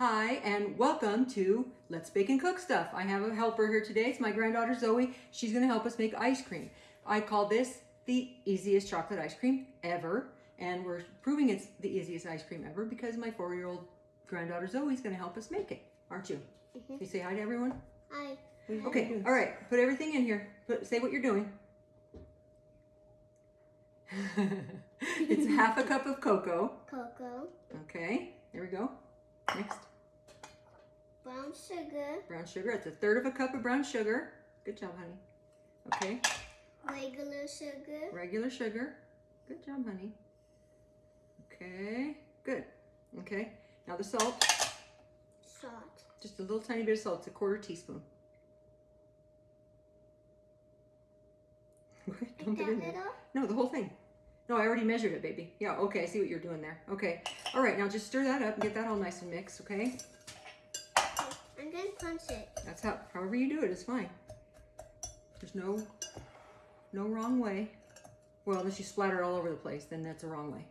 Hi, and welcome to Let's Bake and Cook Stuff. I have a helper here today. It's my granddaughter Zoe. She's going to help us make ice cream. I call this the easiest chocolate ice cream ever, and we're proving it's the easiest ice cream ever because my 4-year-old granddaughter Zoe is going to help us make it, aren't you? Can you say hi to everyone? Hi. Okay, all right, put everything in here. Say what you're doing. It's half a cup of cocoa. Cocoa. Okay, there we go. Next. Brown sugar. Brown sugar. It's 1/3 of a cup of brown sugar. Good job, honey. Okay. Regular sugar. Regular sugar. Good job, honey. Okay. Good. Okay. Now the salt. Salt. Just a little tiny bit of salt. It's 1/4 teaspoon. Dump it in there. No, the whole thing. No, I already measured it, baby. Yeah, okay, I see what you're doing there. Okay. All right, now just stir that up and get that all nice and mixed, okay? I'm going to punch it. That's however you do it is fine. There's no wrong way. Well, unless you splatter it all over the place, then that's the wrong way.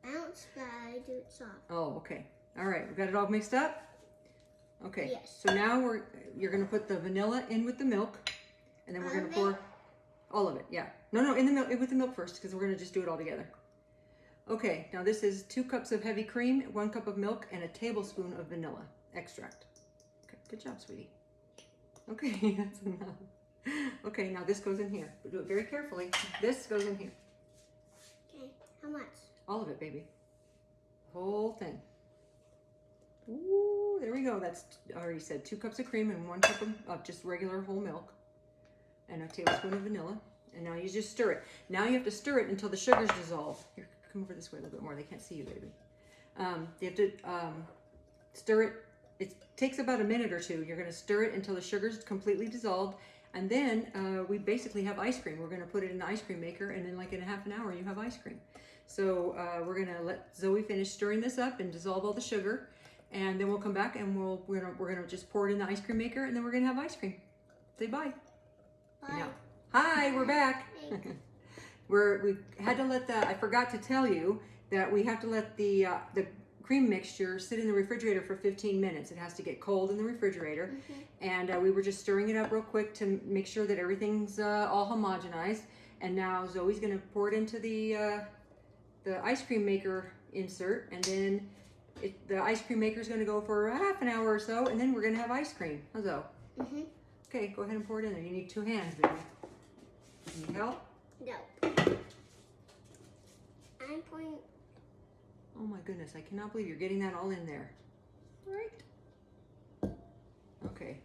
I don't splatter, I do it soft. Oh, okay. All right, we've got it all mixed up? Okay. Yes. So now you're going to put the vanilla in with the milk, and then we're going to pour all of it. Yeah. No, in the milk, with the milk first, because we're going to just do it all together. Okay, now this is 2 cups of heavy cream, 1 cup of milk, and a tablespoon of vanilla extract. Okay, good job, sweetie. Okay, that's enough. Okay, now this goes in here. But do it very carefully. This goes in here. Okay, how much? All of it, baby. The whole thing. Ooh, there we go. That's, I already said, 2 cups of cream and 1 cup of just regular whole milk. And a tablespoon of vanilla. And now you just stir it. Now you have to stir it until the sugars dissolve. Here, come over this way a little bit more. They can't see you, baby. You have to stir it. It takes about a minute or two. You're going to stir it until the sugar's completely dissolved. And then we basically have ice cream. We're going to put it in the ice cream maker. And then like in a half an hour, you have ice cream. So we're going to let Zoe finish stirring this up and dissolve all the sugar. And then we'll come back and we're gonna just pour it in the ice cream maker. And then we're going to have ice cream. Say bye. Bye. Yeah. Hi, we're back. we had to let I forgot to tell you that we have to let the cream mixture sit in the refrigerator for 15 minutes. It has to get cold in the refrigerator. And we were just stirring it up real quick to make sure that everything's all homogenized. And now Zoe's gonna pour it into the ice cream maker insert, and then the ice cream maker is gonna go for a half an hour or so, and then we're gonna have ice cream. How's that? Okay, go ahead and pour it in there. You need 2 hands, baby. Need help? No. I'm pouring. Oh my goodness, I cannot believe you're getting that all in there. Right? Okay.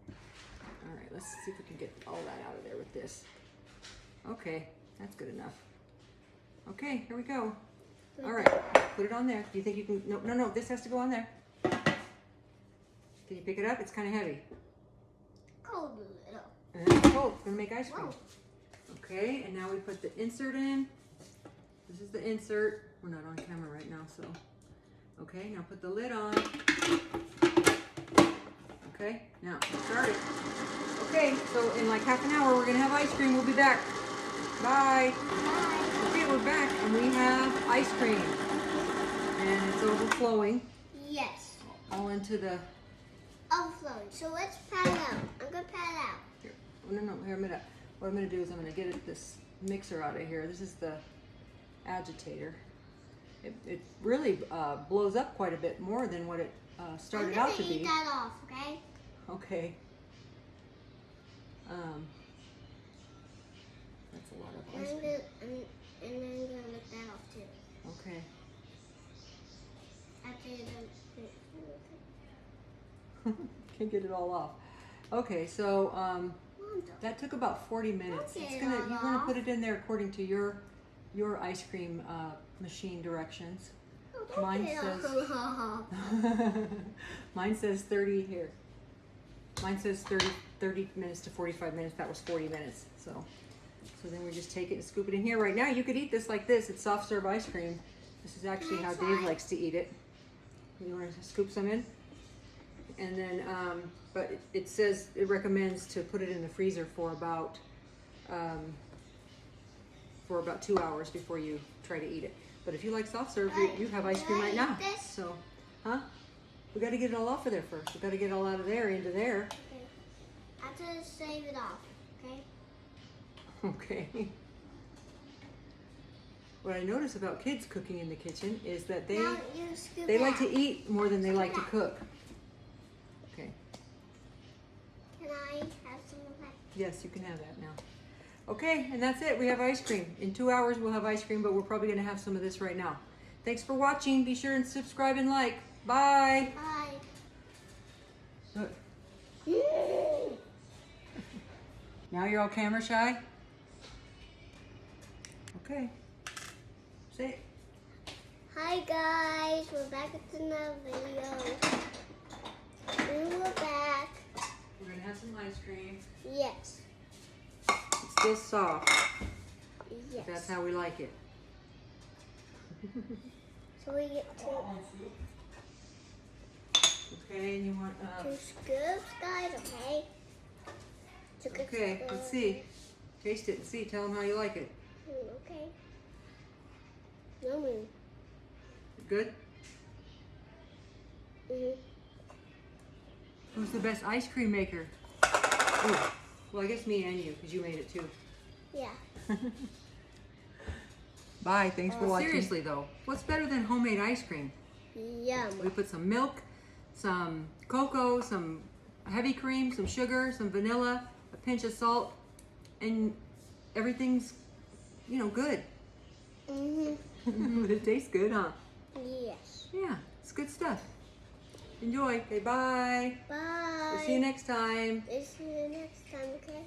All right, let's see if we can get all that out of there with this. Okay, that's good enough. Okay, here we go. All right, put it on there. Do you think you can? No, this has to go on there. Can you pick it up? It's kind of heavy. Cold a little. And it's cold. It's gonna make ice cream. Whoa. Okay, and now we put the insert in. This is the insert. We're not on camera right now, so. Okay, now put the lid on. Okay, now start it. Okay, so in like half an hour, we're gonna have ice cream. We'll be back. Bye. Bye. Okay, we're back, and we have ice cream. And it's overflowing. Yes. All into the... Overflowing. So let's pat it out. I'm going to pat it out. Here. Oh, no, here, what I'm gonna do is I'm gonna get this mixer out of here. This is the agitator. It really blows up quite a bit more than what it started out to be. I'm going to eat that off, okay? Okay. That's a lot of ice cream. And then I'm going to lick that off too. Okay. After you're done. Can't get it all off. Okay, so that took about 40 minutes. Okay, You want to put it in there according to your ice cream machine directions. Mine says 30 here. Mine says 30 minutes to 45 minutes. That was 40 minutes. So then we just take it and scoop it in here. Right now, you could eat this like this. It's soft serve ice cream. This is actually how Dave likes to eat it. You want to scoop some in? And then, but it says, it recommends to put it in the freezer for about 2 hours before you try to eat it. But if you like soft serve, you have ice cream right now. So, huh? We got to get it all off of there first. We got to get it all out of there into there. Okay. I have to save it off, okay? Okay. What I notice about kids cooking in the kitchen is that they Now you scoop like to out. eat more than they like to cook. Okay. Can I have some of that? Yes, you can have that now. Okay, and that's it. We have ice cream. In 2 hours, we'll have ice cream, but we're probably going to have some of this right now. Thanks for watching. Be sure and subscribe and like. Bye. Bye. Look. Now you're all camera shy? Okay. Say it. Hi guys, we're back with another video. And we're back. We're going to have some ice cream. Yes. It's still soft. Yes. That's how we like it. So we get to Okay, and you want two scoops, guys, okay? Two good okay, let's see. Taste it and see. Tell them how you like it. Okay. Yummy. Good? Mhm. Who's the best ice cream maker? Ooh. Well, I guess me and you, because you made it too. Yeah. Bye. Thanks for watching. Seriously though, what's better than homemade ice cream? Yum. We put some milk, some cocoa, some heavy cream, some sugar, some vanilla, a pinch of salt, and everything's, good. Mhm. It tastes good, huh? Yes. Yeah, it's good stuff. Enjoy. Okay, bye. Bye. We'll see you next time. See you next time, okay?